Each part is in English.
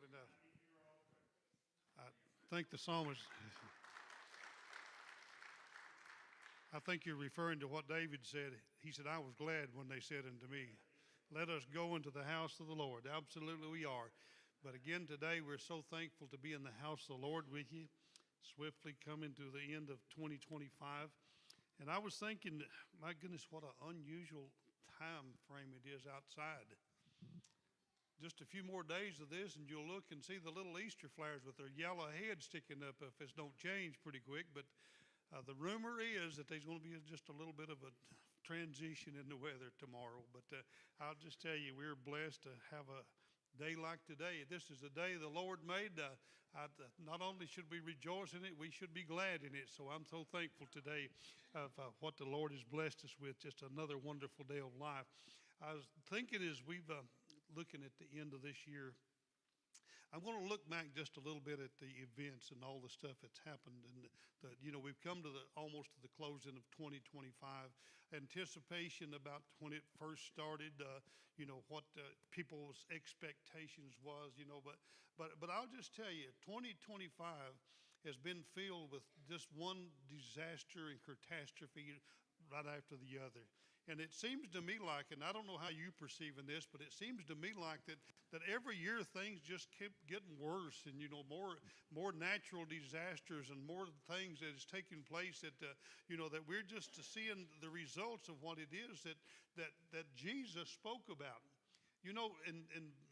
enough. I think the psalmist, I think you're referring to what David said. He said, I was glad when they said unto me, let us go into the house of the Lord. Absolutely we are. But again, today we're so thankful to be in the house of the Lord with you, swiftly coming to the end of 2025. And I was thinking, my goodness, what an unusual time frame it is outside. Just a few more days of this and you'll look and see the little Easter flowers with their yellow heads sticking up if it don't change pretty quick. But the rumor is that there's going to be just a little bit of a transition in the weather tomorrow. But I'll just tell you, we're blessed to have a day like today. This is a day the Lord made. Not only should we rejoice in it, we should be glad in it. So I'm so thankful today of what the Lord has blessed us with, just another wonderful day of life. I was thinking as we've looking at the end of this year, I want to look back just a little bit at the events and all the stuff that's happened. And we've come to almost to the closing of 2025. Anticipation about when it first started, what people's expectations was, but I'll just tell you, 2025 has been filled with just one disaster and catastrophe right after the other. And it seems to me like, and I don't know how you perceive in this, but it seems to me like that every year things just keep getting worse, and more natural disasters and more things that is taking place that we're just seeing the results of what it is that Jesus spoke about. In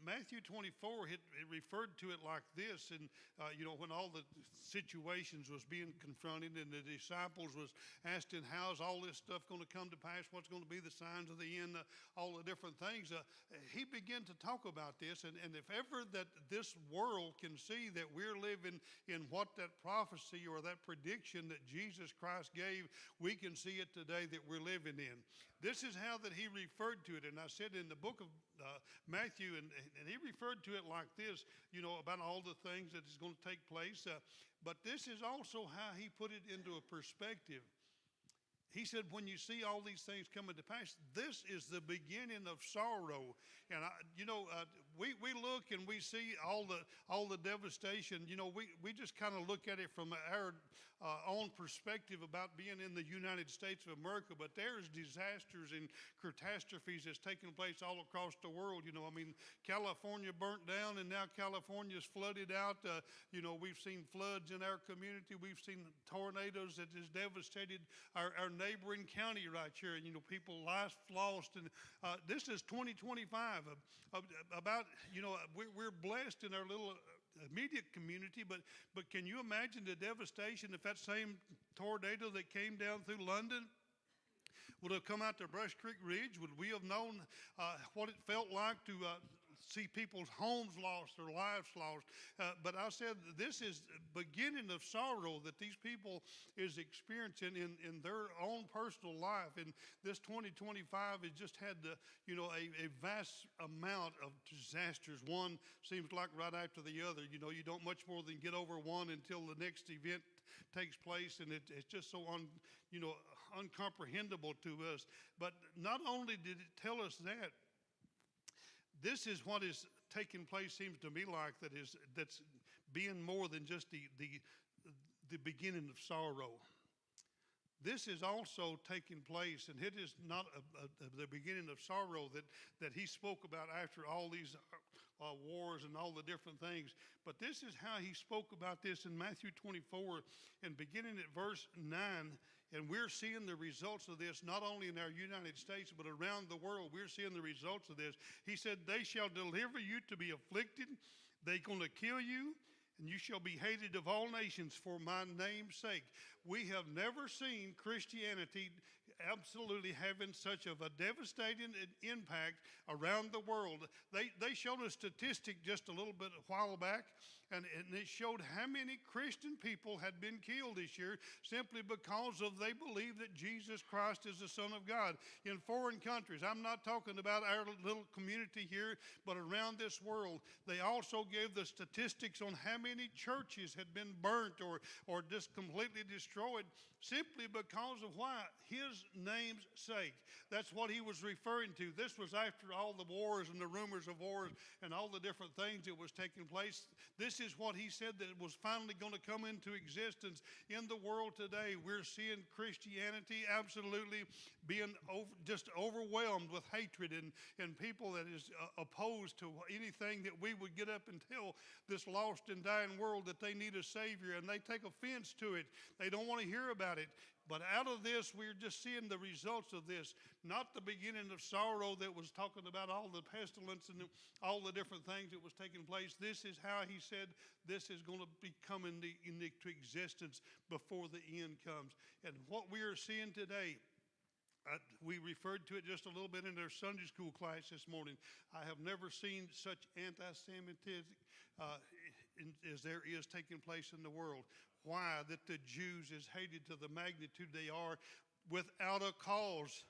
Matthew 24, it referred to it like this, and when all the situations was being confronted, and the disciples was asking, how's all this stuff going to come to pass? What's going to be the signs of the end? All the different things. He began to talk about this, and if ever that this world can see that we're living in what that prophecy or that prediction that Jesus Christ gave, we can see it today that we're living in. This is how that he referred to it, and I said in the book of Matthew, and he referred to it like this, about all the things that is going to take place. But this is also how he put it into a perspective. He said, when you see all these things coming to pass, this is the beginning of sorrow. And we look and we see all the devastation. We just kind of look at it from our own perspective about being in the United States of America. But there's disasters and catastrophes that's taking place all across the world. California burnt down, and now California is flooded out. We've seen floods in our community. We've seen tornadoes that has devastated our neighboring county right here, and people lives lost. And this is 2025. We're blessed in our little immediate community, but can you imagine the devastation if that same tornado that came down through London would have come out to Brush Creek Ridge? Would we have known what it felt like to see people's homes lost, their lives lost? But I said this is the beginning of sorrow that these people is experiencing in their own personal life. And this 2025 has just had a vast amount of disasters. One seems like right after the other. You don't much more than get over one until the next event takes place, and it's just so uncomprehendable to us. But not only did it tell us that, this is what is taking place, seems to me like, that's being more than just the beginning of sorrow. This is also taking place, and it is not the beginning of sorrow that he spoke about after all these wars and all the different things. But this is how he spoke about this in Matthew 24, and beginning at verse 9. And we're seeing the results of this not only in our United States, but around the world. We're seeing the results of this. He said, they shall deliver you to be afflicted. They're going to kill you, and you shall be hated of all nations for my name's sake. We have never seen Christianity absolutely having such of a devastating impact around the world. They showed a statistic just a little bit a while back, and it showed how many Christian people had been killed this year simply because they believe that Jesus Christ is the Son of God in foreign countries. I'm not talking about our little community here, but around this world. They also gave the statistics on how many churches had been burnt or just completely destroyed simply because of why? His his name's sake. That's what he was referring to. This was after all the wars and the rumors of wars and all the different things that was taking place. This is what he said that was finally going to come into existence in the world today. We're seeing Christianity absolutely being just overwhelmed with hatred and people that is opposed to anything that we would get up and tell this lost and dying world that they need a Savior, and they take offense to it. They don't want to hear about it. But out of this, we're just seeing the results of this, not the beginning of sorrow that was talking about all the pestilence and all the different things that was taking place. This is how he said this is going to be coming into existence before the end comes. And what we are seeing today, we referred to it just a little bit in our Sunday school class this morning. I have never seen such anti-Semitism as there is taking place in the world. Why? That the Jews is hated to the magnitude they are without a cause.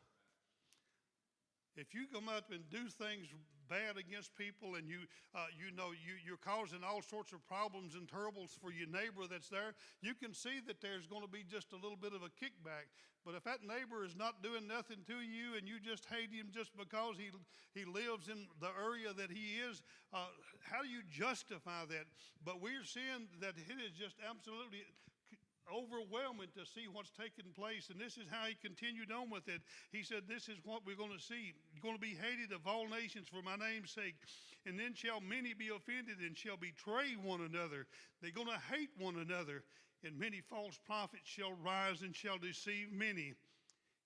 If you come up and do things bad against people and you're causing all sorts of problems and troubles for your neighbor that's there, you can see that there's going to be just a little bit of a kickback. But if that neighbor is not doing nothing to you and you just hate him just because he lives in the area that he is, how do you justify that? But we're seeing that it is just absolutely overwhelming to see what's taking place, and this is how he continued on with it. He said, this is what we're going to see. You're going to be hated of all nations for my name's sake, and then shall many be offended and shall betray one another. They're going to hate one another, and many false prophets shall rise and shall deceive many.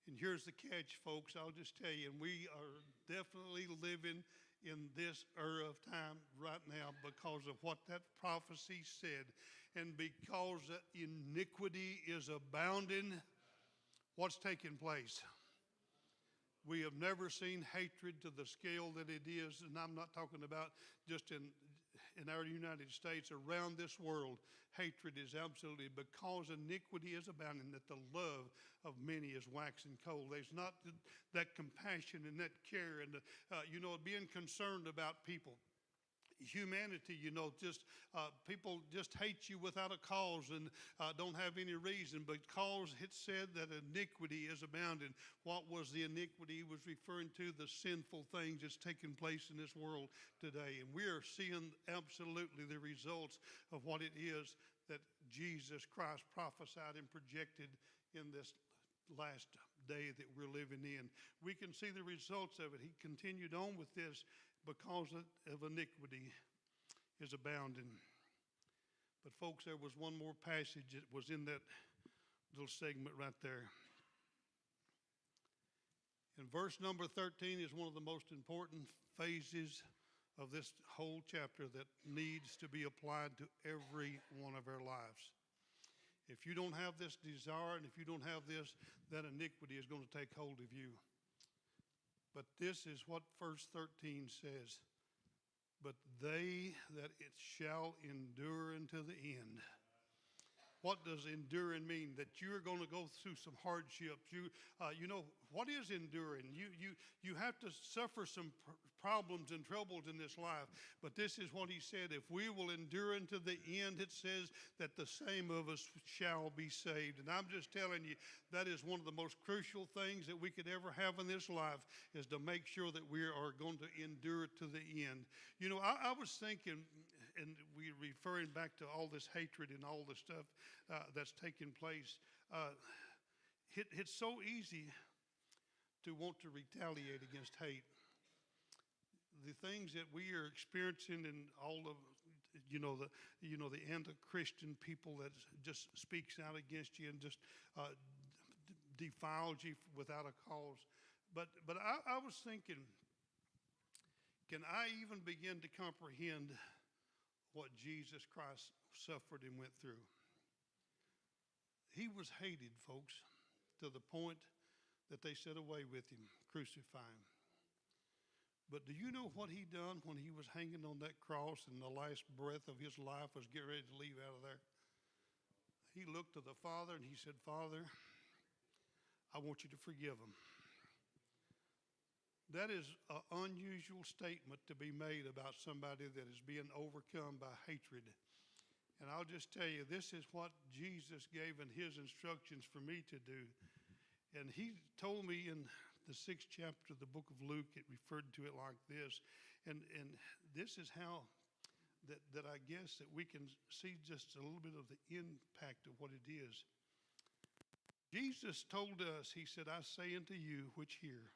And here's the catch, folks. I'll just tell you, and we are definitely living in this era of time right now because of what that prophecy said. And because iniquity is abounding, what's taking place? We have never seen hatred to the scale that it is, and I'm not talking about just in our United States, around this world. Hatred is absolutely, because iniquity is abounding, that the love of many is waxing cold. There's not that compassion and that care and being concerned about people. Humanity, just people just hate you without a cause and don't have any reason, because it said that iniquity is abounding. What was the iniquity? He was referring to the sinful things that's taking place in this world today. And we are seeing absolutely the results of what it is that Jesus Christ prophesied and projected in this last day that we're living in. We can see the results of it. He continued on with this. Because of iniquity is abounding. But folks, there was one more passage that was in that little segment right there. And verse number 13 is one of the most important phases of this whole chapter that needs to be applied to every one of our lives. If you don't have this desire and if you don't have this, that iniquity is going to take hold of you. But this is what verse 13 says. But they that it shall endure unto the end. What does enduring mean? That you're going to go through some hardships. What is enduring? You have to suffer some problems and troubles in this life. But this is what he said. If we will endure unto the end, it says that the same of us shall be saved. And I'm just telling you, that is one of the most crucial things that we could ever have in this life, is to make sure that we are going to endure to the end. I was thinking, and we're referring back to all this hatred and all the stuff that's taking place. It's so easy to want to retaliate against hate. The things that we are experiencing and all of the anti-Christian people that just speaks out against you and just defiles you without a cause. But I was thinking, can I even begin to comprehend what Jesus Christ suffered and went through? He was hated, folks, to the point that they said away with him, crucify him. But do you know what he done when he was hanging on that cross and the last breath of his life was getting ready to leave out of there? He looked to the Father and he said, Father, I want you to forgive them. That is an unusual statement to be made about somebody that is being overcome by hatred. And I'll just tell you, this is what Jesus gave in his instructions for me to do. And he told me in the 6th chapter of the book of Luke, it referred to it like this. And this is how that I guess that we can see just a little bit of the impact of what it is. Jesus told us, he said, I say unto you which hear,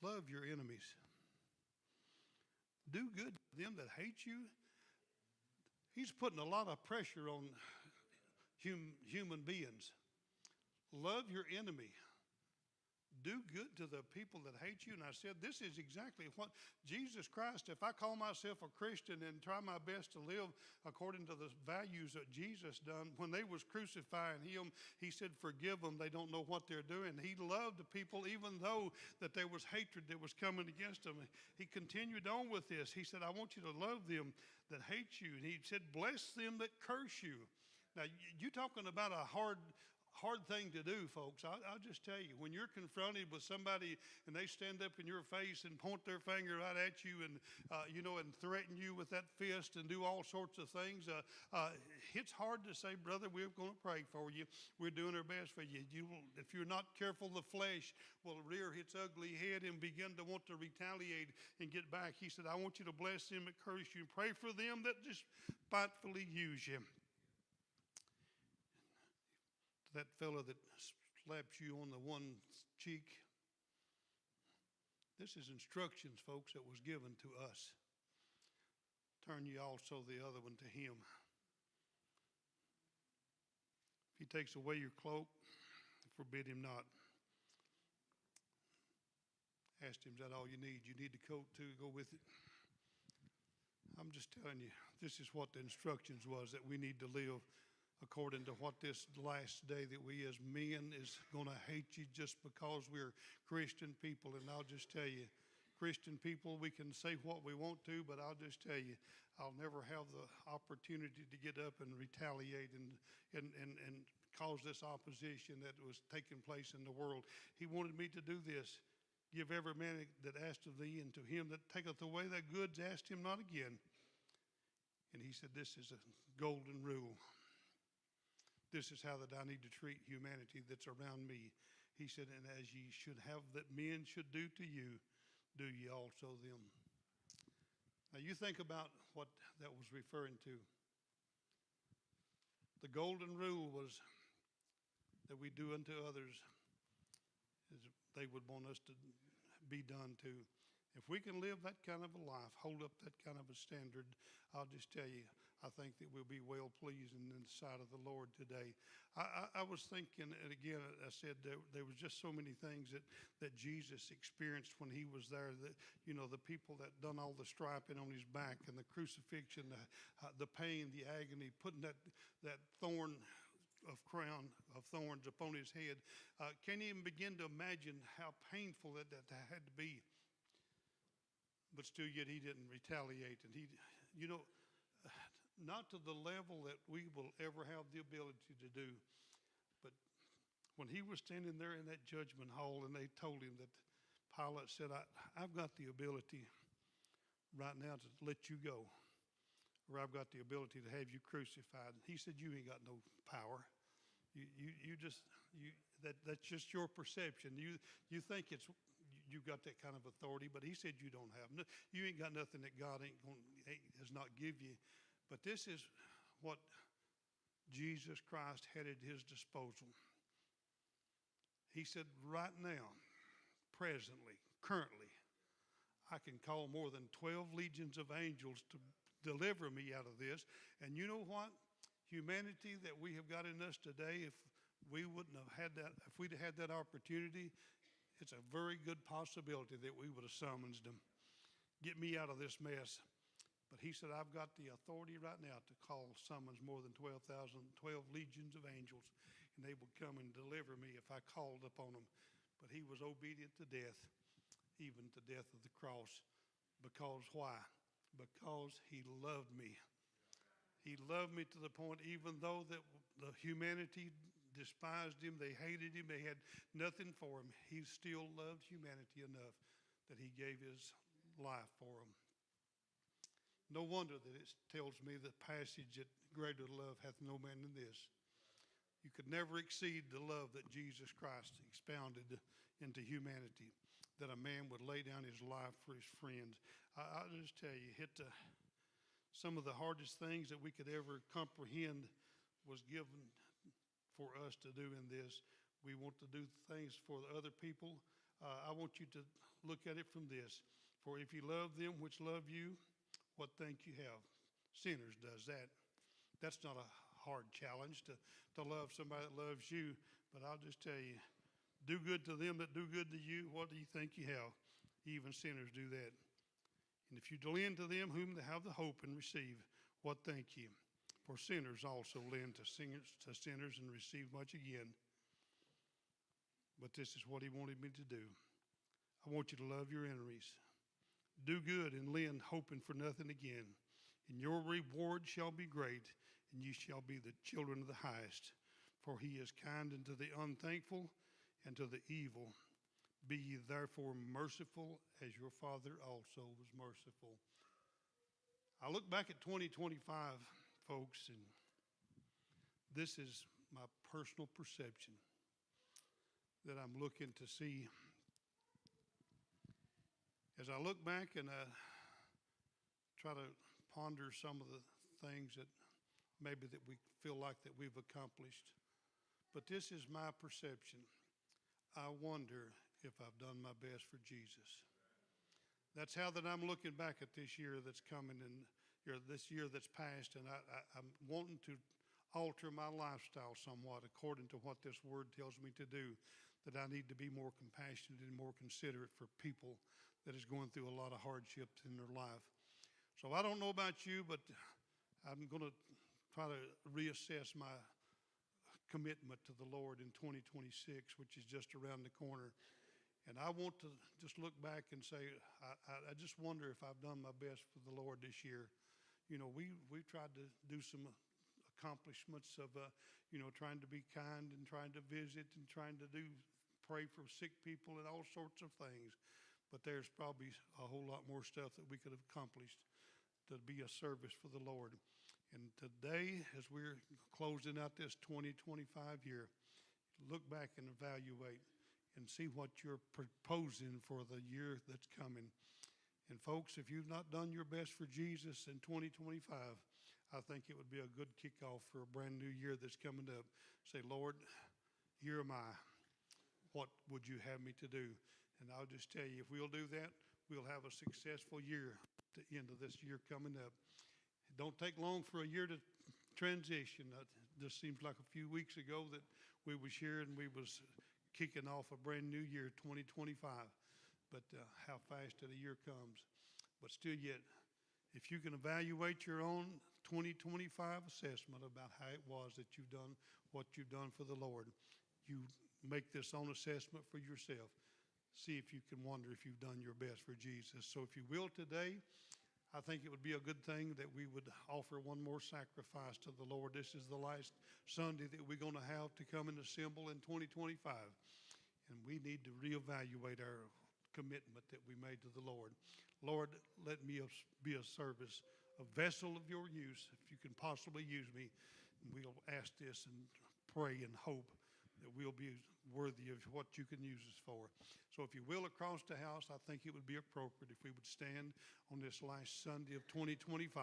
love your enemies. Do good to them that hate you. He's putting a lot of pressure on human beings. Love your enemy. Do good to the people that hate you. And I said, this is exactly what Jesus Christ, if I call myself a Christian and try my best to live according to the values that Jesus done, when they was crucifying him, he said, forgive them. They don't know what they're doing. He loved the people even though that there was hatred that was coming against them. He continued on with this. He said, I want you to love them that hate you. And he said, bless them that curse you. Now, you're talking about a hard thing to do, folks. I'll just tell you, when you're confronted with somebody and they stand up in your face and point their finger right at you and, and threaten you with that fist and do all sorts of things, it's hard to say, brother, we're going to pray for you. We're doing our best for you. If you're not careful, the flesh will rear its ugly head and begin to want to retaliate and get back. He said, I want you to bless them that curse you. Pray for them that despitefully use you. That fellow that slaps you on the one cheek. This is instructions, folks, that was given to us. Turn ye also the other one to him. If he takes away your cloak, forbid him not. Asked him, is that all you need? You need the coat too, go with it. I'm just telling you, this is what the instructions was, that we need to live according to what this last day that we as men is going to hate you just because we're Christian people. And I'll just tell you, Christian people, we can say what we want to, but I'll just tell you, I'll never have the opportunity to get up and retaliate and cause this opposition that was taking place in the world. He wanted me to do this. Give every man that asked of thee, and to him that taketh away thy goods, ask him not again. And he said, this is a golden rule. This is how that I need to treat humanity that's around me. He said, and as ye should have that men should do to you, do ye also them. Now you think about what that was referring to. The golden rule was that we do unto others as they would want us to be done to. If we can live that kind of a life, hold up that kind of a standard, I'll just tell you, I think that we'll be well pleasing in the sight of the Lord today. I was thinking, and again, I said there was just so many things that Jesus experienced when he was there. That, the people that done all the striping on his back and the crucifixion, the pain, the agony, putting that crown of thorns upon his head. Can't even begin to imagine how painful that had to be. But still, yet he didn't retaliate, and he, not to the level that we will ever have the ability to do. But when he was standing there in that judgment hall and they told him that Pilate said, I've got the ability right now to let you go, or I've got the ability to have you crucified. He said, you ain't got no power. That's just your perception. You think you've got that kind of authority, but he said you don't have. You ain't got nothing that God does not give you. But this is what Jesus Christ had at his disposal. He said, right now, presently, currently, I can call more than 12 legions of angels to deliver me out of this. And you know what? Humanity that we have got in us today, if we wouldn't have had that, if we'd had that opportunity, it's a very good possibility that we would have summoned them. Get me out of this mess. But he said, I've got the authority right now to summons more than 12 legions of angels, and they would come and deliver me if I called upon them. But he was obedient to death, even to death of the cross. Because why? Because he loved me. He loved me to the point, even though that the humanity despised him, they hated him, they had nothing for him, he still loved humanity enough that he gave his life for them. No wonder that it tells me the passage that greater love hath no man than this, You could never exceed the love that Jesus Christ expounded into humanity, that a man would lay down his life for his friends. I'll just tell you, some of the hardest things that we could ever comprehend was given for us to do in this. We want to do things for the other people. I want you to look at it from this. For if you love them which love you, what thank you have? Sinners does that. That's not a hard challenge to love somebody that loves you. But I'll just tell you, do good to them that do good to you. What do you think you have? Even sinners do that. And if you lend to them whom they have the hope and receive, what think you? For sinners also lend to sinners and receive much again. But this is what he wanted me to do. I want you to love your enemies. Do good and lend, hoping for nothing again. And your reward shall be great, and you shall be the children of the highest. For he is kind unto the unthankful and to the evil. Be ye therefore merciful, as your Father also was merciful. I look back at 2025, folks, and this is my personal perception that I'm looking to see. As I look back and try to ponder some of the things that maybe that we feel like that we've accomplished, but this is my perception. I wonder if I've done my best for Jesus. That's how that I'm looking back at this year that's coming and this year that's passed, and I'm wanting to alter my lifestyle somewhat according to what this word tells me to do, that I need to be more compassionate and more considerate for people that is going through a lot of hardships in their life. So I don't know about you, but I'm going to try to reassess my commitment to the Lord in 2026, which is just around the corner. And I want to just look back and say, I just wonder if I've done my best for the Lord this year. You know, we tried to do some accomplishments of, trying to be kind and trying to visit and trying to pray for sick people and all sorts of things. But there's probably a whole lot more stuff that we could have accomplished to be a service for the Lord. And today, as we're closing out this 2025 year, look back and evaluate and see what you're proposing for the year that's coming. And folks, if you've not done your best for Jesus in 2025, I think it would be a good kickoff for a brand new year that's coming up. Say, Lord, here am I. What would you have me to do? And I'll just tell you, if we'll do that, we'll have a successful year at the end of this year coming up. It don't take long for a year to transition. This seems like a few weeks ago that we was here and we was kicking off a brand new year, 2025. But how fast a year comes. But still yet, if you can evaluate your own 2025 assessment about how it was that you've done what you've done for the Lord, you make this own assessment for yourself. See if you can wonder if you've done your best for Jesus. So if you will today, I think it would be a good thing that we would offer one more sacrifice to the Lord. This is the last Sunday that we're going to have to come and assemble in 2025. And we need to reevaluate our commitment that we made to the Lord. Lord, let me be a service, a vessel of your use, if you can possibly use me. And we'll ask this and pray and hope that we'll be worthy of what you can use us for. So if you will, across the house, I think it would be appropriate if we would stand on this last Sunday of 2025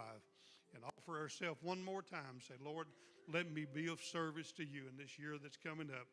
and offer ourselves one more time. Say, Lord, let me be of service to you in this year that's coming up.